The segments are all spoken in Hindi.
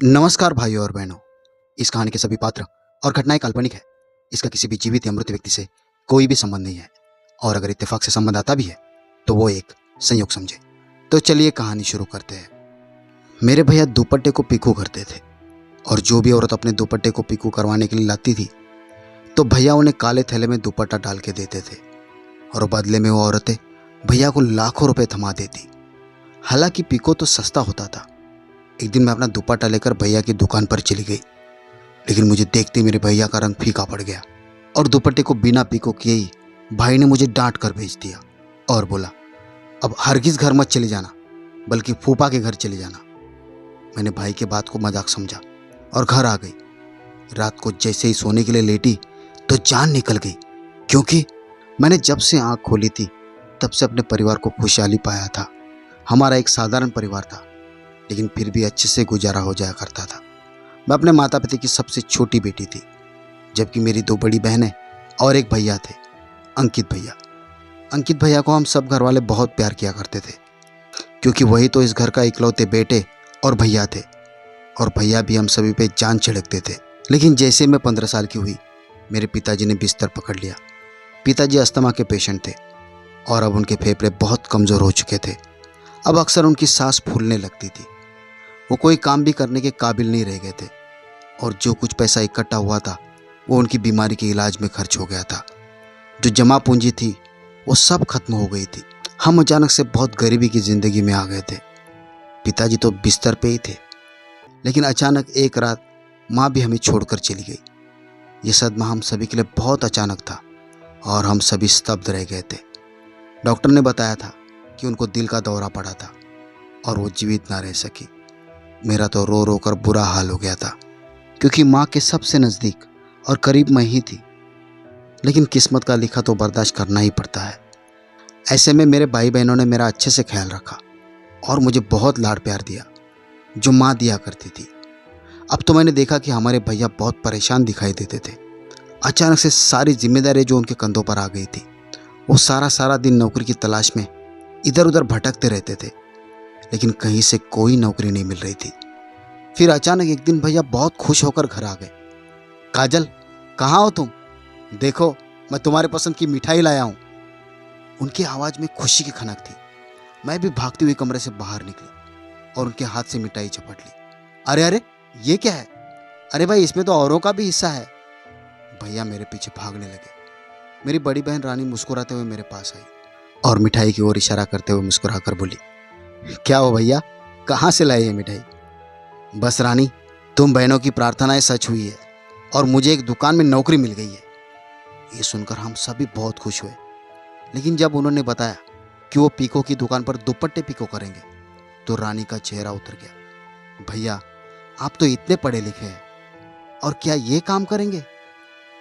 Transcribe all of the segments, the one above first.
नमस्कार भाइयों और बहनों। इस कहानी के सभी पात्र और घटनाएं काल्पनिक है। इसका किसी भी जीवित या मृत व्यक्ति से कोई भी संबंध नहीं है, और अगर इत्तेफाक से संबंध आता भी है तो वो एक संयोग समझे। तो चलिए कहानी शुरू करते हैं। मेरे भैया दुपट्टे को पीकू करते थे, और जो भी औरत अपने दुपट्टे को पीकू करवाने के लिए लाती थी तो भैया उन्हें काले थैले में दुपट्टा डाल के देते थे, और बदले में वो औरतें भैया को लाखों रुपए थमा देती। हालांकि पीको तो सस्ता होता था। एक दिन मैं अपना दुपट्टा लेकर भैया की दुकान पर चली गई, लेकिन मुझे देखते मेरे भैया का रंग फीका पड़ गया, और दुपट्टे को बिना पीको किए ही भाई ने मुझे डांट कर भेज दिया और बोला, अब हरगिज घर मत चले जाना, बल्कि फूफा के घर चले जाना। मैंने भाई के बात को मजाक समझा और घर आ गई। रात को जैसे ही सोने के लिए लेटी तो जान निकल गई, क्योंकि मैंने जब से आंख खोली थी तब से अपने परिवार को खुशहाली पाया था। हमारा एक साधारण परिवार था, लेकिन फिर भी अच्छे से गुजारा हो जाया करता था। मैं अपने माता पिता की सबसे छोटी बेटी थी, जबकि मेरी दो बड़ी बहनें और एक भैया थे, अंकित भैया। अंकित भैया को हम सब घर वाले बहुत प्यार किया करते थे, क्योंकि वही तो इस घर का इकलौते बेटे और भैया थे, और भैया भी हम सभी पे जान छिड़कते थे। लेकिन जैसे मैं 15 साल की हुई, मेरे पिताजी ने बिस्तर पकड़ लिया। पिताजी अस्थमा के पेशेंट थे, और अब उनके फेफड़े बहुत कमज़ोर हो चुके थे। अब अक्सर उनकी सांस फूलने लगती थी। वो कोई काम भी करने के काबिल नहीं रह गए थे, और जो कुछ पैसा इकट्ठा हुआ था वो उनकी बीमारी के इलाज में खर्च हो गया था। जो जमा पूंजी थी वो सब खत्म हो गई थी। हम अचानक से बहुत गरीबी की ज़िंदगी में आ गए थे। पिताजी तो बिस्तर पे ही थे, लेकिन अचानक एक रात माँ भी हमें छोड़कर चली गई। ये सदमा हम सभी के लिए बहुत अचानक था, और हम सभी स्तब्ध रह गए थे। डॉक्टर ने बताया था कि उनको दिल का दौरा पड़ा था और वो जीवित ना रह सकी। मेरा तो रो रो कर बुरा हाल हो गया था, क्योंकि माँ के सबसे नज़दीक और करीब मैं ही थी। लेकिन किस्मत का लिखा तो बर्दाश्त करना ही पड़ता है। ऐसे में मेरे भाई बहनों ने मेरा अच्छे से ख्याल रखा और मुझे बहुत लाड प्यार दिया, जो माँ दिया करती थी। अब तो मैंने देखा कि हमारे भैया बहुत परेशान दिखाई देते थे। अचानक से सारी जिम्मेदारी जो उनके कंधों पर आ गई थी, वो सारा दिन नौकरी की तलाश में इधर उधर भटकते रहते थे, लेकिन कहीं से कोई नौकरी नहीं मिल रही थी। फिर अचानक एक दिन भैया बहुत खुश होकर घर आ गए। काजल, कहाँ हो तुम? देखो, मैं तुम्हारे पसंद की मिठाई लाया हूँ। उनकी आवाज़ में खुशी की खनक थी। मैं भी भागती हुई कमरे से बाहर निकली और उनके हाथ से मिठाई झपट ली। अरे अरे, ये क्या है? अरे भाई, इसमें तो औरों का भी हिस्सा है। भैया मेरे पीछे भागने लगे। मेरी बड़ी बहन रानी मुस्कुराते हुए मेरे पास आई और मिठाई की ओर इशारा करते हुए मुस्कुराकर बोली, क्या हो भैया, कहाँ से लाए ये मिठाई? बस रानी, तुम बहनों की प्रार्थनाएं सच हुई है और मुझे एक दुकान में नौकरी मिल गई है। ये सुनकर हम सभी बहुत खुश हुए, लेकिन जब उन्होंने बताया कि वो पीको की दुकान पर दुपट्टे पीको करेंगे तो रानी का चेहरा उतर गया। भैया, आप तो इतने पढ़े लिखे हैं, और क्या ये काम करेंगे?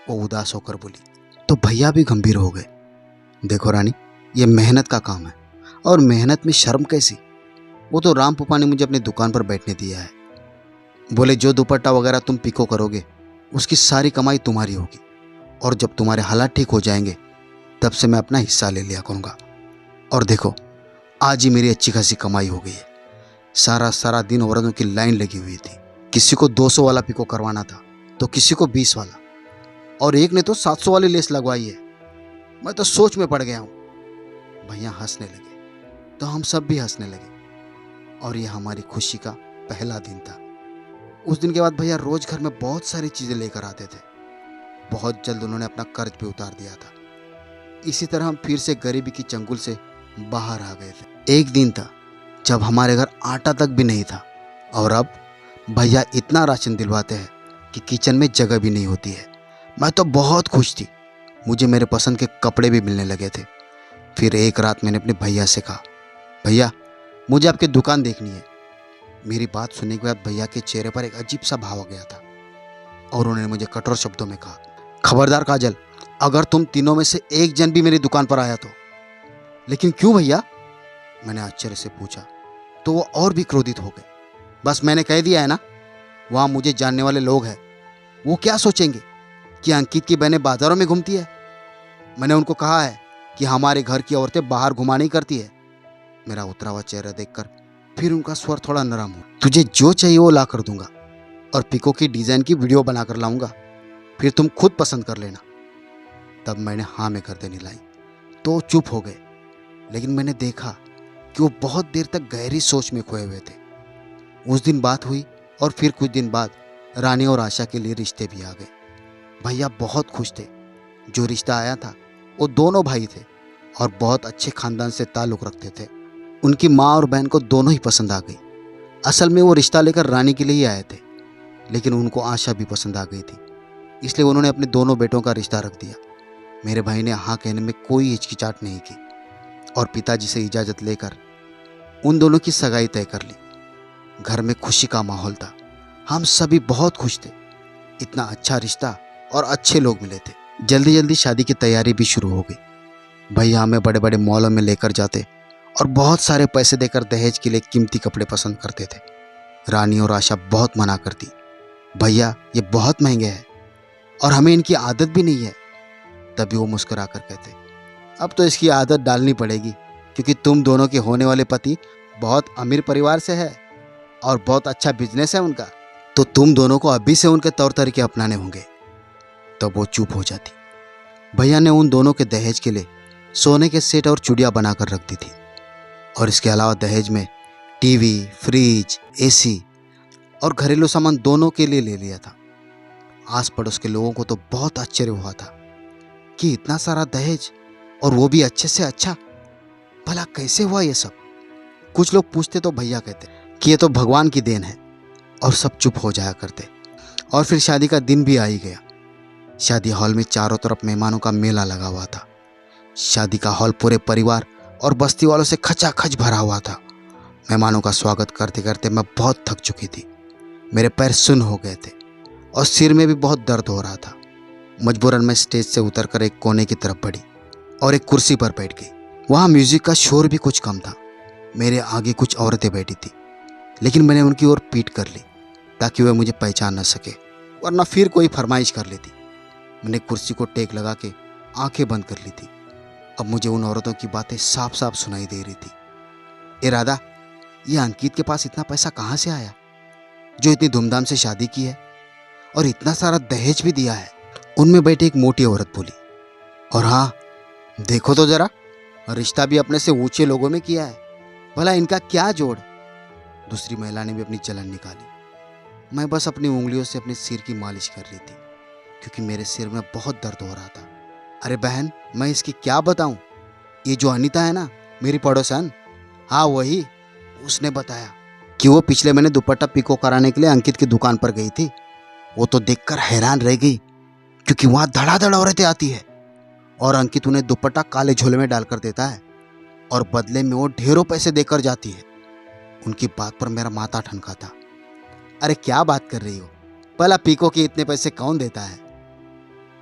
वो उदास होकर बोली। तो भैया भी गंभीर हो गए। देखो रानी, ये मेहनत का काम है, और मेहनत में शर्म कैसी? वो तो राम पुपा ने मुझे अपनी दुकान पर बैठने दिया है। बोले, जो दुपट्टा वगैरह तुम पीको करोगे उसकी सारी कमाई तुम्हारी होगी, और जब तुम्हारे हालात ठीक हो जाएंगे तब से मैं अपना हिस्सा ले लिया करूँगा। और देखो, आज ही मेरी अच्छी खासी कमाई हो गई है। सारा दिन औरतों की लाइन लगी हुई थी। किसी को 200 वाला पीको करवाना था तो किसी को 20 वाला, और एक ने तो 700 वाली लेस लगवाई है। मैं तो सोच में पड़ गया हूँ। भैया हंसने लगे तो हम सब भी हंसने लगे, और यह हमारी खुशी का पहला दिन था। उस दिन के बाद भैया रोज घर में बहुत सारी चीज़ें लेकर आते थे। बहुत जल्द उन्होंने अपना कर्ज भी उतार दिया था। इसी तरह हम फिर से गरीबी की चंगुल से बाहर आ गए थे। एक दिन था जब हमारे घर आटा तक भी नहीं था, और अब भैया इतना राशन दिलवाते हैं कि किचन में जगह भी नहीं होती है। मैं तो बहुत खुश थी। मुझे मेरे पसंद के कपड़े भी मिलने लगे थे। फिर एक रात मैंने अपने भैया से कहा, भैया, मुझे आपकी दुकान देखनी है। मेरी बात सुनने के बाद भैया के चेहरे पर एक अजीब सा भाव आ गया था, और उन्होंने मुझे कठोर शब्दों में कहा, खबरदार काजल, अगर तुम तीनों में से एक जन भी मेरी दुकान पर आया तो। लेकिन क्यों भैया? मैंने आश्चर्य से पूछा। तो वो और भी क्रोधित हो गए। बस मैंने कह दिया है ना, वहाँ मुझे जानने वाले लोग हैं। वो क्या सोचेंगे कि अंकित की बहनें बाजारों में घूमती है? मैंने उनको कहा है कि हमारे घर की औरतें बाहर घुमा नहीं करती है। मेरा उतरा हुआ चेहरा देखकर फिर उनका स्वर थोड़ा नरम हुआ। तुझे जो चाहिए वो ला कर दूंगा, और पिको की डिज़ाइन की वीडियो बनाकर लाऊंगा, फिर तुम खुद पसंद कर लेना। तब मैंने हाँ में गर्दन हिलाई तो चुप हो गए, लेकिन मैंने देखा कि वो बहुत देर तक गहरी सोच में खोए हुए थे। उस दिन बात हुई और फिर कुछ दिन बाद रानी और आशा के लिए रिश्ते भी आ गए। भैया बहुत खुश थे। जो रिश्ता आया था वो दोनों भाई थे और बहुत अच्छे खानदान से ताल्लुक़ रखते थे। उनकी माँ और बहन को दोनों ही पसंद आ गई। असल में वो रिश्ता लेकर रानी के लिए ही आए थे, लेकिन उनको आशा भी पसंद आ गई थी, इसलिए उन्होंने अपने दोनों बेटों का रिश्ता रख दिया। मेरे भाई ने हाँ कहने में कोई हिचकिचाहट नहीं की और पिताजी से इजाज़त लेकर उन दोनों की सगाई तय कर ली। घर में खुशी का माहौल था। हम सभी बहुत खुश थे। इतना अच्छा रिश्ता और अच्छे लोग मिले थे। जल्दी जल्दी शादी की तैयारी भी शुरू हो गई। भैया हमें बड़े बड़े मॉलों में लेकर जाते और बहुत सारे पैसे देकर दहेज के लिए कीमती कपड़े पसंद करते थे। रानी और आशा बहुत मना करती, भैया ये बहुत महंगे हैं और हमें इनकी आदत भी नहीं है। तभी वो मुस्कुरा कर कहते, अब तो इसकी आदत डालनी पड़ेगी, क्योंकि तुम दोनों के होने वाले पति बहुत अमीर परिवार से है और बहुत अच्छा बिजनेस है उनका, तो तुम दोनों को अभी से उनके तौर तरीके अपनाने होंगे। तब वो चुप हो जाती। भैया ने उन दोनों के दहेज के लिए सोने के सेट और चूड़ियाँ बनाकर रख दी थी और इसके अलावा दहेज में टीवी, फ्रिज, एसी और घरेलू सामान दोनों के लिए ले लिया था। आस पड़ोस के लोगों को तो बहुत आश्चर्य हुआ था कि इतना सारा दहेज और वो भी अच्छे से अच्छा, भला कैसे हुआ ये सब। कुछ लोग पूछते तो भैया कहते कि ये तो भगवान की देन है और सब चुप हो जाया करते। और फिर शादी का दिन भी आ ही गया। शादी हॉल में चारों तरफ मेहमानों का मेला लगा हुआ था। शादी का हॉल पूरे परिवार और बस्ती वालों से खचाखच भरा हुआ था। मेहमानों का स्वागत करते करते मैं बहुत थक चुकी थी। मेरे पैर सुन्न हो गए थे और सिर में भी बहुत दर्द हो रहा था। मजबूरन मैं स्टेज से उतरकर एक कोने की तरफ बढ़ी और एक कुर्सी पर बैठ गई। वहाँ म्यूजिक का शोर भी कुछ कम था। मेरे आगे कुछ औरतें बैठी थी, लेकिन मैंने उनकी ओर पीठ कर ली ताकि वे मुझे पहचान न सके, वरना फिर कोई फरमाइश कर लेती। मैंने कुर्सी को टेक लगा के आंखें बंद कर ली थी। अब मुझे उन औरतों की बातें साफ साफ सुनाई दे रही थी। ए राधा, ये अंकित के पास इतना पैसा कहाँ से आया जो इतनी धूमधाम से शादी की है और इतना सारा दहेज भी दिया है? उनमें बैठी एक मोटी औरत बोली, और हाँ देखो तो जरा, रिश्ता भी अपने से ऊंचे लोगों में किया है, भला इनका क्या जोड़। दूसरी महिला ने भी अपनी जलन निकाली। मैं बस अपनी उंगलियों से अपने सिर की मालिश कर रही थी, क्योंकि मेरे सिर में बहुत दर्द हो रहा था। अरे बहन, मैं इसकी क्या बताऊं? ये जो अनीता है ना, मेरी पड़ोसन, हाँ वही, उसने बताया कि वो पिछले महीने दुपट्टा पिको कराने के लिए अंकित की दुकान पर गई थी। वो तो देखकर हैरान रह गई, क्योंकि वहाँ धड़ाधड़ औरतें आती है और अंकित उन्हें दुपट्टा काले झोले में डालकर देता है और बदले में वो ढेरों पैसे देकर जाती है। उनकी बात पर मेरा माथा ठनका था। अरे क्या बात कर रही हो, भला पिको के इतने पैसे कौन देता है?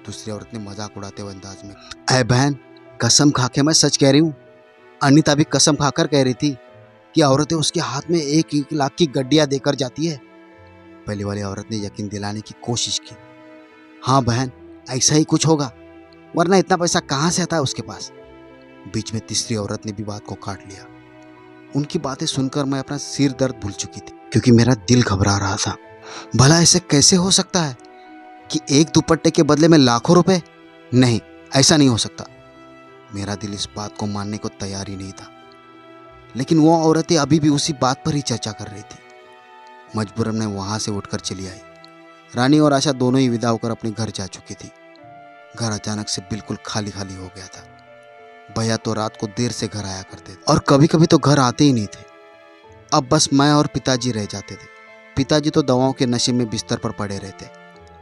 दूसरी औरत ने मजाक उड़ाते हुए अंदाज में, अरे बहन, कसम खा के मैं सच कह रही हूँ। अनीता भी कसम खाकर कह रही थी कि औरतें उसके हाथ में 1-1 लाख की गड्डियाँ देकर जाती है। पहली वाली औरत ने यकीन दिलाने की कोशिश की, हाँ बहन, ऐसा ही कुछ होगा, वरना इतना पैसा कहाँ से आता है उसके पास। बीच में तीसरी औरत ने भी बात को काट लिया। उनकी बातें सुनकर मैं अपना सिर दर्द भूल चुकी थी, क्योंकि मेरा दिल घबरा रहा था। भला ऐसे कैसे हो सकता है कि एक दुपट्टे के बदले में लाखों रुपए? नहीं, ऐसा नहीं हो सकता। मेरा दिल इस बात को मानने को तैयार ही नहीं था, लेकिन वो औरतें अभी भी उसी बात पर ही चर्चा कर रही थी। मजबूरन मैं वहां से उठकर चली आई। रानी और आशा दोनों ही विदा होकर अपने घर जा चुकी थी। घर अचानक से बिल्कुल खाली खाली हो गया था। भैया तो रात को देर से घर आया करते थे और कभी कभी तो घर आते ही नहीं थे। अब बस मैं और पिताजी रह जाते थे। पिताजी तो दवाओं के नशे में बिस्तर पर पड़े रहते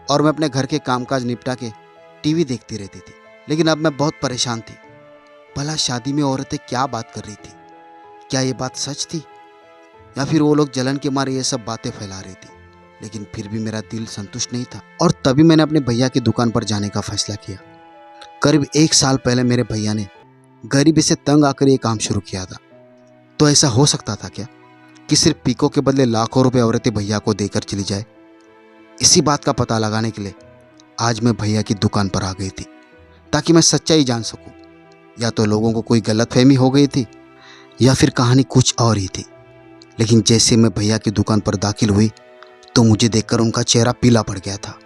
और मैं अपने घर के कामकाज निपटा के टीवी देखती रहती थी। लेकिन अब मैं बहुत परेशान थी। भला शादी में औरतें क्या बात कर रही थी? क्या ये बात सच थी या फिर वो लोग जलन के मारे ये सब बातें फैला रही थी? लेकिन फिर भी मेरा दिल संतुष्ट नहीं था और तभी मैंने अपने भैया की दुकान पर जाने का फैसला किया। करीब 1 साल पहले मेरे भैया ने गरीबी से तंग आकर ये काम शुरू किया था। तो ऐसा हो सकता था क्या कि सिर्फ पीको के बदले लाखों रुपए औरतें भैया को देकर चली जाए? इसी बात का पता लगाने के लिए आज मैं भैया की दुकान पर आ गई थी, ताकि मैं सच्चाई जान सकूं। या तो लोगों को कोई गलतफहमी हो गई थी या फिर कहानी कुछ और ही थी। लेकिन जैसे मैं भैया की दुकान पर दाखिल हुई तो मुझे देखकर उनका चेहरा पीला पड़ गया था।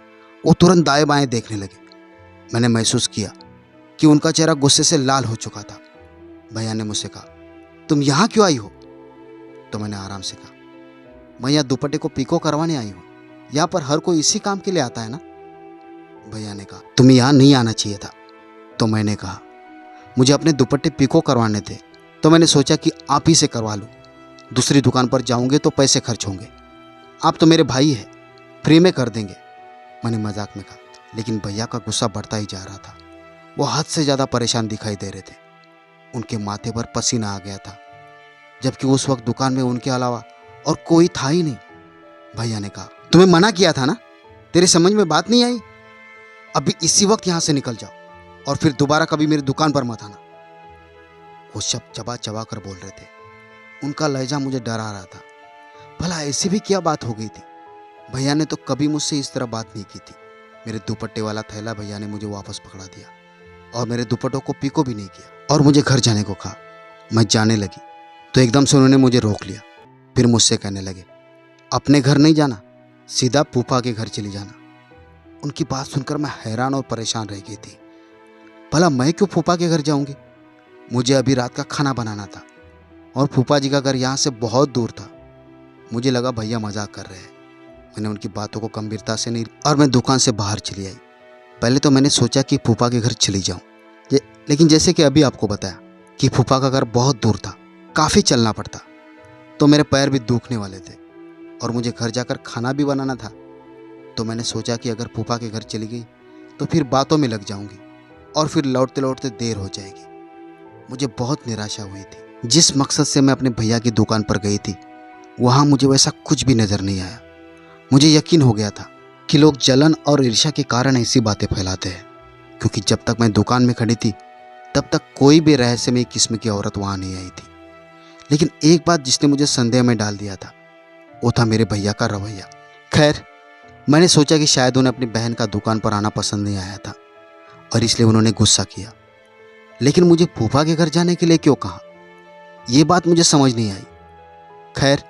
वो तुरंत दाएं बाएं देखने लगे। मैंने महसूस किया कि उनका चेहरा गुस्से से लाल हो चुका था। भैया ने मुझसे कहा, तुम यहाँ क्यों आई हो? तो मैंने आराम से कहा, मैं यहाँ दुपट्टे को पीको करवाने आई हूँ। यहाँ पर हर कोई इसी काम के लिए आता है ना। भैया ने कहा, तुम्हें यहाँ नहीं आना चाहिए था। तो मैंने कहा, मुझे अपने दुपट्टे पीको करवाने थे, तो मैंने सोचा कि आप ही से करवा लूँ। दूसरी दुकान पर जाऊंगे तो पैसे खर्च होंगे। आप तो मेरे भाई हैं, फ्री में कर देंगे, मैंने मजाक में कहा। लेकिन भैया का गुस्सा बढ़ता ही जा रहा था। वो हद से ज़्यादा परेशान दिखाई दे रहे थे। उनके माथे पर पसीना आ गया था, जबकि उस वक्त दुकान में उनके अलावा और कोई था ही नहीं। भैया ने कहा, तुम्हें मना किया था ना, तेरे समझ में बात नहीं आई? अभी इसी वक्त यहाँ से निकल जाओ और फिर दोबारा कभी मेरी दुकान पर मत आना। वो शब्द चबा चबा कर बोल रहे थे। उनका लहजा मुझे डरा रहा था। भला ऐसी भी क्या बात हो गई थी? भैया ने तो कभी मुझसे इस तरह बात नहीं की थी। मेरे दुपट्टे वाला थैला भैया ने मुझे वापस पकड़ा दिया और मेरे दुपट्टों को पीको भी नहीं किया और मुझे घर जाने को कहा। मैं जाने लगी तो एकदम से उन्होंने मुझे रोक लिया। फिर मुझसे कहने लगे, अपने घर नहीं जाना, सीधा फूफा के घर चली जाना। उनकी बात सुनकर मैं हैरान और परेशान रह गई थी। भला मैं क्यों फूफा के घर जाऊंगी? मुझे अभी रात का खाना बनाना था और फूफा जी का घर यहाँ से बहुत दूर था। मुझे लगा भैया मजाक कर रहे हैं। मैंने उनकी बातों को गंभीरता से नहीं और मैं दुकान से बाहर चली आई। पहले तो मैंने सोचा कि फूफा के घर चली जाऊं, लेकिन जैसे कि अभी आपको बताया कि फूफा का घर बहुत दूर था, काफ़ी चलना पड़ता, तो मेरे पैर भी दुखने वाले थे और मुझे घर जाकर खाना भी बनाना था। तो मैंने सोचा कि अगर फूफा के घर चली गई तो फिर बातों में लग जाऊंगी और फिर लौटते लौटते देर हो जाएगी। मुझे बहुत निराशा हुई थी। जिस मकसद से मैं अपने भैया की दुकान पर गई थी, वहाँ मुझे वैसा कुछ भी नज़र नहीं आया। मुझे यकीन हो गया था कि लोग जलन और ईर्ष्या के कारण ऐसी बातें फैलाते हैं, क्योंकि जब तक मैं दुकान में खड़ी थी तब तक कोई भी रहस्यमय किस्म की औरत वहाँ नहीं आई थी। लेकिन एक बात जिसने मुझे संदेह में डाल दिया था, वो था मेरे भैया का रवैया। खैर, मैंने सोचा कि शायद उन्हें अपनी बहन का दुकान पर आना पसंद नहीं आया था और इसलिए उन्होंने गुस्सा किया। लेकिन मुझे फूफा के घर जाने के लिए क्यों कहा, ये बात मुझे समझ नहीं आई। खैर,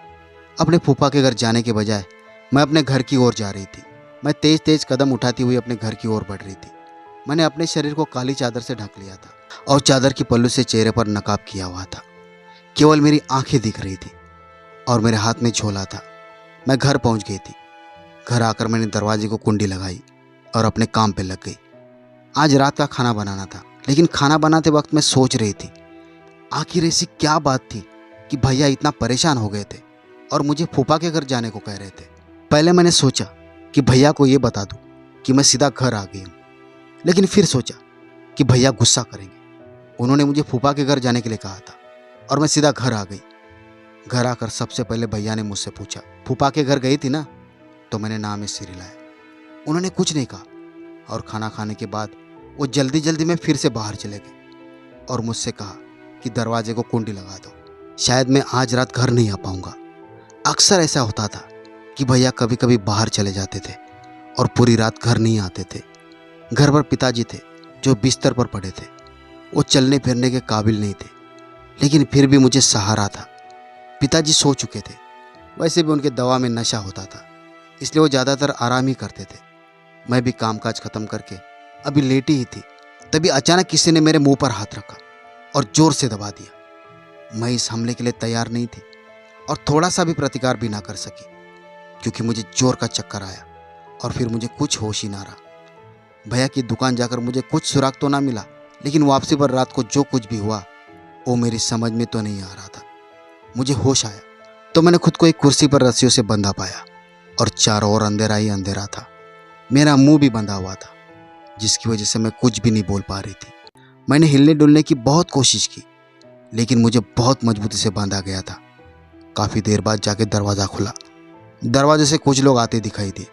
अपने फूफा के घर जाने के बजाय मैं अपने घर की ओर जा रही थी। मैं तेज तेज कदम उठाती हुई अपने घर की ओर बढ़ रही थी। मैंने अपने शरीर को काली चादर से ढक लिया था और चादर की पल्लू से चेहरे पर नकाब किया हुआ था। केवल मेरी आंखें दिख रही थी और मेरे हाथ में झोला था। मैं घर पहुंच गई थी। घर आकर मैंने दरवाजे को कुंडी लगाई और अपने काम पे लग गई। आज रात का खाना बनाना था, लेकिन खाना बनाते वक्त मैं सोच रही थी, आखिर ऐसी क्या बात थी कि भैया इतना परेशान हो गए थे और मुझे फूफा के घर जाने को कह रहे थे। पहले मैंने सोचा कि भैया को ये बता दूं कि मैं सीधा घर आ गई हूँ, लेकिन फिर सोचा कि भैया गुस्सा करेंगे। उन्होंने मुझे फूफा के घर जाने के लिए कहा था और मैं सीधा घर आ गई। घर आकर सबसे पहले भैया ने मुझसे पूछा, फूफा के घर गई थी ना? तो मैंने नाम में सिर हिलाया। उन्होंने कुछ नहीं कहा और खाना खाने के बाद वो जल्दी जल्दी में फिर से बाहर चले गए और मुझसे कहा कि दरवाजे को कुंडी लगा दो, शायद मैं आज रात घर नहीं आ पाऊंगा। अक्सर ऐसा होता था कि भैया कभी कभी बाहर चले जाते थे और पूरी रात घर नहीं आते थे। घर पर पिताजी थे जो बिस्तर पर पड़े थे। वो चलने फिरने के काबिल नहीं थे, लेकिन फिर भी मुझे सहारा था। पिताजी सो चुके थे। वैसे भी उनके दवा में नशा होता था, इसलिए वो ज़्यादातर आराम ही करते थे। मैं भी कामकाज ख़त्म करके अभी लेटी ही थी, तभी अचानक किसी ने मेरे मुंह पर हाथ रखा और ज़ोर से दबा दिया। मैं इस हमले के लिए तैयार नहीं थी और थोड़ा सा भी प्रतिकार भी ना कर सकी, क्योंकि मुझे जोर का चक्कर आया और फिर मुझे कुछ होश ही ना रहा। भैया की दुकान जाकर मुझे कुछ सुराग तो ना मिला, लेकिन वापसी पर रात को जो कुछ भी हुआ वो मेरी समझ में तो नहीं आ रहा था। मुझे होश आया तो मैंने खुद को एक कुर्सी पर रस्सियों से बंधा पाया और चारों ओर अंधेरा ही अंधेरा था। मेरा मुंह भी बंधा हुआ था, जिसकी वजह से मैं कुछ भी नहीं बोल पा रही थी। मैंने हिलने डुलने की बहुत कोशिश की, लेकिन मुझे बहुत मजबूती से बांधा गया था। काफ़ी देर बाद जाके दरवाज़ा खुला। दरवाजे से कुछ लोग आते दिखाई दिए।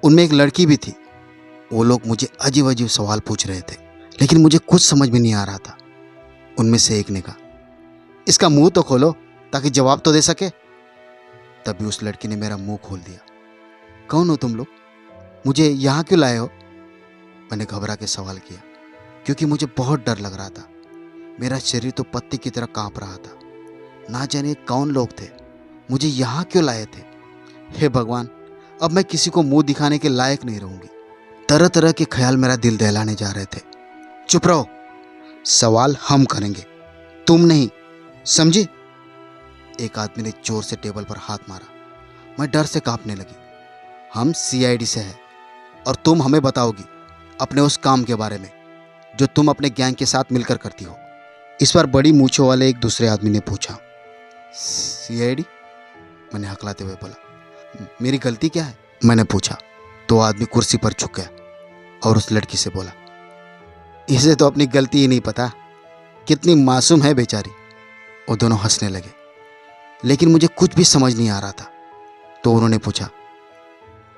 उनमें एक लड़की भी थी। वो लोग मुझे अजीब अजीब सवाल पूछ रहे थे, लेकिन मुझे कुछ समझ में नहीं आ रहा था। उनमें से एक ने कहा, इसका मुंह तो खोलो ताकि जवाब तो दे सके। तभी उस लड़की ने मेरा मुंह खोल दिया। कौन हो तुम लोग? मुझे यहाँ क्यों लाए हो? मैंने घबरा के सवाल किया, क्योंकि मुझे बहुत डर लग रहा था। मेरा शरीर तो पत्ती की तरह कांप रहा था। ना जाने कौन लोग थे, मुझे यहाँ क्यों लाए थे। हे भगवान, अब मैं किसी को मुंह दिखाने के लायक नहीं रहूंगी। तरह तरह के ख्याल मेरा दिल दहलाने जा रहे थे। चुप रहो, सवाल हम करेंगे, तुम नहीं, समझी? एक आदमी ने जोर से टेबल पर हाथ मारा। मैं डर से कांपने लगी। हम सीआईडी से हैं और तुम हमें बताओगी अपने उस काम के बारे में जो तुम अपने गैंग के साथ मिलकर करती हो। इस बार बड़ी मूंछों वाले एक दूसरे आदमी ने पूछा। सीआईडी? मैंने हकलाते हुए बोला। मेरी गलती क्या है? मैंने पूछा तो आदमी कुर्सी पर झुक गया और उस लड़की से बोला, इसे तो अपनी गलती ही नहीं पता, कितनी मासूम है बेचारी। वो दोनों हंसने लगे, लेकिन मुझे कुछ भी समझ नहीं आ रहा था। तो उन्होंने पूछा,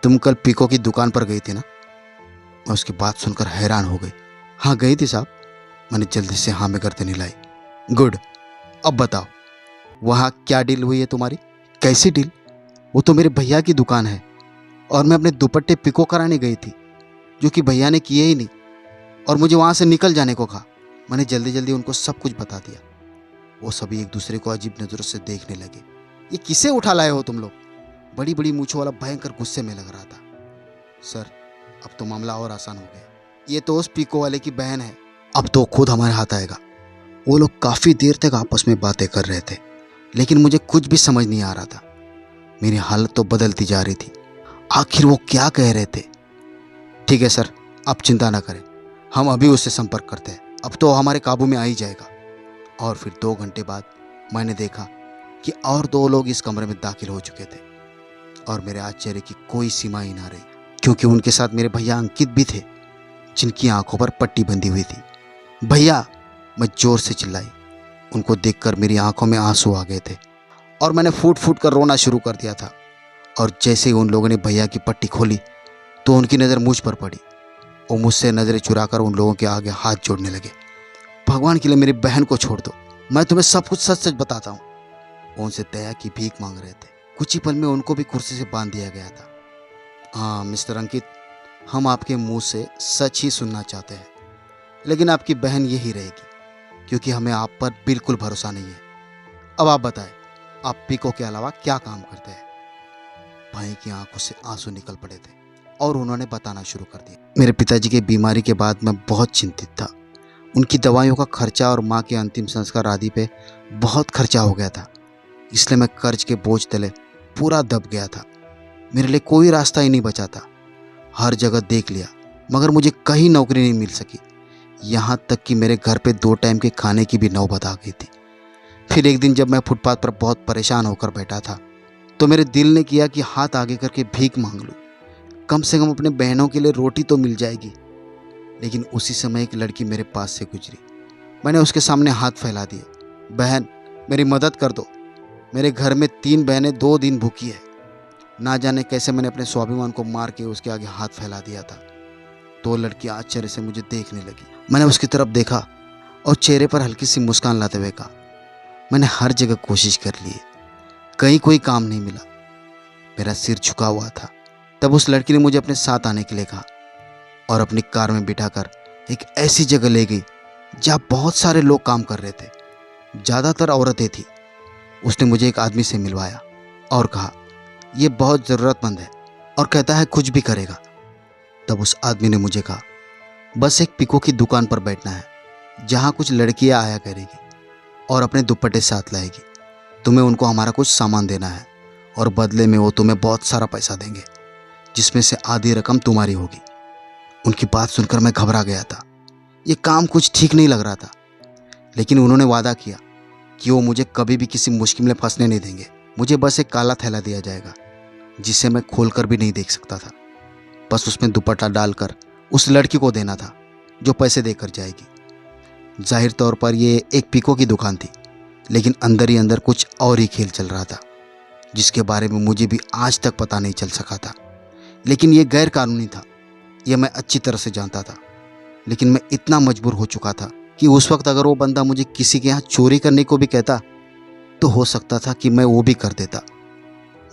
तुम कल पीको की दुकान पर गई थी ना? मैं उसकी बात सुनकर हैरान हो गई। हाँ गई थी साहब। मैंने जल्दी से हाँ में गर्दन हिलाई। गुड, अब बताओ वहाँ क्या डील हुई है तुम्हारी? कैसी डील? वो तो मेरे भैया की दुकान है और मैं अपने दुपट्टे पिको कराने गई थी जो कि भैया ने किए ही नहीं और मुझे वहाँ से निकल जाने को कहा। मैंने जल्दी जल्दी उनको सब कुछ बता दिया। वो सभी एक दूसरे को अजीब नज़रों से देखने लगे। ये किसे उठा लाए हो तुम लोग? बड़ी बड़ी मूंछों वाला भयंकर गुस्से में लग रहा था। सर, अब तो मामला और आसान हो गया। ये तो उस पीको वाले की बहन है, अब तो खुद हमारे हाथ आएगा। वो लोग काफ़ी देर तक आपस में बातें कर रहे थे, लेकिन मुझे कुछ भी समझ नहीं आ रहा था। मेरी हालत तो बदलती जा रही थी। आखिर वो क्या कह रहे थे? ठीक है सर, आप चिंता ना करें, हम अभी उससे संपर्क करते हैं। अब तो हमारे काबू में आ ही जाएगा। और फिर 2 घंटे बाद मैंने देखा कि और 2 लोग इस कमरे में दाखिल हो चुके थे और मेरे आश्चर्य की कोई सीमा ही ना रही, क्योंकि उनके साथ मेरे भैया अंकित भी थे, जिनकी आंखों पर पट्टी बंधी हुई थी। भैया! मैं जोर से चिल्लाई। उनको देखकर मेरी आंखों में आंसू आ गए थे और मैंने फूट फूट कर रोना शुरू कर दिया था। और जैसे ही उन लोगों ने भैया की पट्टी खोली तो उनकी नज़र मुझ पर पड़ी। वो मुझसे नज़रें चुराकर उन लोगों के आगे हाथ जोड़ने लगे। भगवान के लिए मेरी बहन को छोड़ दो, मैं तुम्हें सब कुछ सच सच बताता हूँ। वो उनसे दया की भीख मांग रहे थे। कुछ ही पल में उनको भी कुर्सी से बांध दिया गया था। हाँ मिस्टर अंकित, हम आपके मुंह से सच ही सुनना चाहते हैं, लेकिन आपकी बहन यही रहेगी, क्योंकि हमें आप पर बिल्कुल भरोसा नहीं है। अब आप बताएं, आप पीको के अलावा क्या काम करते हैं? भाई की आंखों से आंसू निकल पड़े थे और उन्होंने बताना शुरू कर दिया। मेरे पिताजी की बीमारी के बाद मैं बहुत चिंतित था। उनकी दवाइयों का खर्चा और माँ के अंतिम संस्कार आदि पे बहुत खर्चा हो गया था, इसलिए मैं कर्ज के बोझ तले पूरा दब गया था। मेरे लिए कोई रास्ता ही नहीं बचा था। हर जगह देख लिया, मगर मुझे कहीं नौकरी नहीं मिल सकी। यहाँ तक कि मेरे घर पे 2 टाइम के खाने की भी नौबत आ गई थी। फिर एक दिन जब मैं फुटपाथ पर बहुत परेशान होकर बैठा था, तो मेरे दिल ने किया कि हाथ आगे करके भीख मांग लूँ, कम से कम अपने बहनों के लिए रोटी तो मिल जाएगी। लेकिन उसी समय एक लड़की मेरे पास से गुजरी। मैंने उसके सामने हाथ फैला दिए। बहन, मेरी मदद कर दो, मेरे घर में 3 बहनें 2 दिन भूखी है। ना जाने कैसे मैंने अपने स्वाभिमान को मार के उसके आगे हाथ फैला दिया था। तो लड़की आश्चर्य से मुझे देखने लगी। मैंने उसकी तरफ देखा और चेहरे पर हल्की सी मुस्कान लाते हुए कहा, मैंने हर जगह कोशिश कर ली है, कहीं कोई काम नहीं मिला। मेरा सिर झुका हुआ था। तब उस लड़की ने मुझे अपने साथ आने के लिए कहा और अपनी कार में बिठाकर एक ऐसी जगह ले गई जहाँ बहुत सारे लोग काम कर रहे थे, ज़्यादातर औरतें थी। उसने मुझे एक आदमी से मिलवाया और कहा, यह बहुत ज़रूरतमंद है और कहता है कुछ भी करेगा। तब उस आदमी ने मुझे कहा, बस एक पिको की दुकान पर बैठना है जहाँ कुछ लड़कियाँ आया करेगी और अपने दुपट्टे साथ लाएगी। तुम्हें उनको हमारा कुछ सामान देना है और बदले में वो तुम्हें बहुत सारा पैसा देंगे, जिसमें से आधी रकम तुम्हारी होगी। उनकी बात सुनकर मैं घबरा गया था। ये काम कुछ ठीक नहीं लग रहा था, लेकिन उन्होंने वादा किया कि वो मुझे कभी भी किसी मुश्किल में फंसने नहीं देंगे। मुझे बस एक काला थैला दिया जाएगा जिसे मैं खोलकर भी नहीं देख सकता था। बस उसमें दुपट्टा डालकर उस लड़की को देना था जो पैसे देकर जाएगी। जाहिर तौर पर ये एक पीको की दुकान थी, लेकिन अंदर ही अंदर कुछ और ही खेल चल रहा था, जिसके बारे में मुझे भी आज तक पता नहीं चल सका था। लेकिन ये गैर कानूनी था, यह मैं अच्छी तरह से जानता था। लेकिन मैं इतना मजबूर हो चुका था कि उस वक्त अगर वो बंदा मुझे किसी के यहाँ चोरी करने को भी कहता तो हो सकता था कि मैं वो भी कर देता।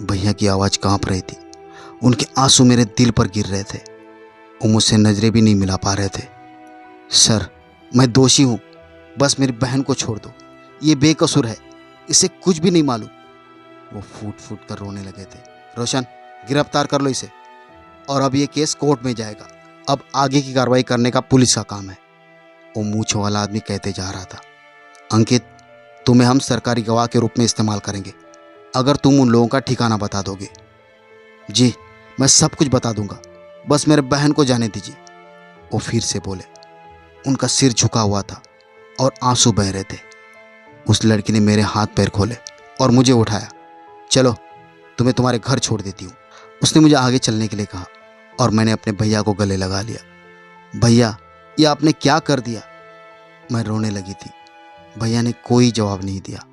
भैया की आवाज़ कांप रही थी, उनके आंसू मेरे दिल पर गिर रहे थे। वो मुझसे नजरें भी नहीं मिला पा रहे थे। सर, मैं दोषी हूँ, बस मेरी बहन को छोड़ दो, ये बेकसूर है, इसे कुछ भी नहीं मालूम। वो फूट फूट कर रोने लगे थे। रोशन, गिरफ्तार कर लो इसे, और अब ये केस कोर्ट में जाएगा। अब आगे की कार्रवाई करने का पुलिस का काम है। वो मूंछ वाला आदमी कहते जा रहा था। अंकित, तुम्हें हम सरकारी गवाह के रूप में इस्तेमाल करेंगे अगर तुम उन लोगों का ठिकाना बता दोगे। जी, मैं सब कुछ बता दूंगा, बस मेरे बहन को जाने दीजिए, वो फिर से बोले। उनका सिर झुका हुआ था और आंसू बह रहे थे। उस लड़की ने मेरे हाथ पैर खोले और मुझे उठाया। चलो, तुम्हें तुम्हारे घर छोड़ देती हूँ। उसने मुझे आगे चलने के लिए कहा और मैंने अपने भैया को गले लगा लिया। भैया, ये आपने क्या कर दिया? मैं रोने लगी थी। भैया ने कोई जवाब नहीं दिया,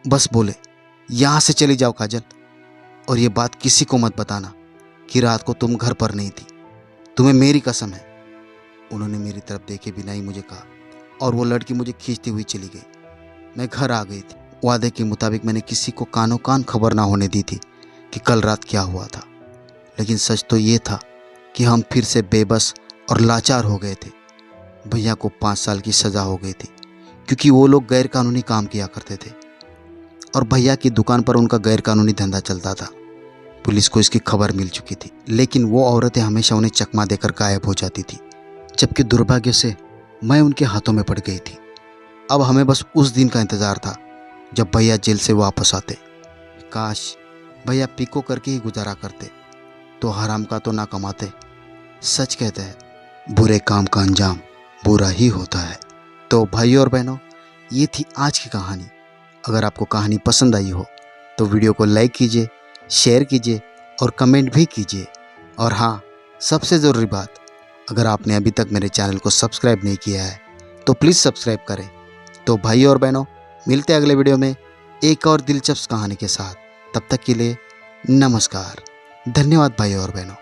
बस बोले, यहाँ से चली जाओ काजल, और ये बात किसी को मत बताना कि रात को तुम घर पर नहीं थी। तुम्हें मेरी कसम है। उन्होंने मेरी तरफ देखे बिना ही मुझे कहा और वो लड़की मुझे खींचती हुई चली गई। मैं घर आ गई थी। वादे के मुताबिक मैंने किसी को कानों कान खबर ना होने दी थी कि कल रात क्या हुआ था, लेकिन सच तो ये था कि हम फिर से बेबस और लाचार हो गए थे। भैया को 5 साल की सज़ा हो गई थी क्योंकि वो लोग गैर कानूनी काम किया करते थे और भैया की दुकान पर उनका गैर कानूनी धंधा चलता था। पुलिस को इसकी खबर मिल चुकी थी, लेकिन वो औरतें हमेशा उन्हें चकमा देकर गायब हो जाती थी, जबकि दुर्भाग्य से मैं उनके हाथों में पड़ गई थी। अब हमें बस उस दिन का इंतज़ार था जब भैया जेल से वापस आते। काश भैया पिको करके ही गुजारा करते तो हराम का तो ना कमाते। सच कहते हैं, बुरे काम का अंजाम बुरा ही होता है। तो भाइयों और बहनों, ये थी आज की कहानी। अगर आपको कहानी पसंद आई हो तो वीडियो को लाइक कीजिए, शेयर कीजिए और कमेंट भी कीजिए। और हाँ, सबसे ज़रूरी बात, अगर आपने अभी तक मेरे चैनल को सब्सक्राइब नहीं किया है तो प्लीज़ सब्सक्राइब करें। तो भाइयों और बहनों, मिलते हैं अगले वीडियो में एक और दिलचस्प कहानी के साथ। तब तक के लिए नमस्कार। धन्यवाद भाइयों और बहनों।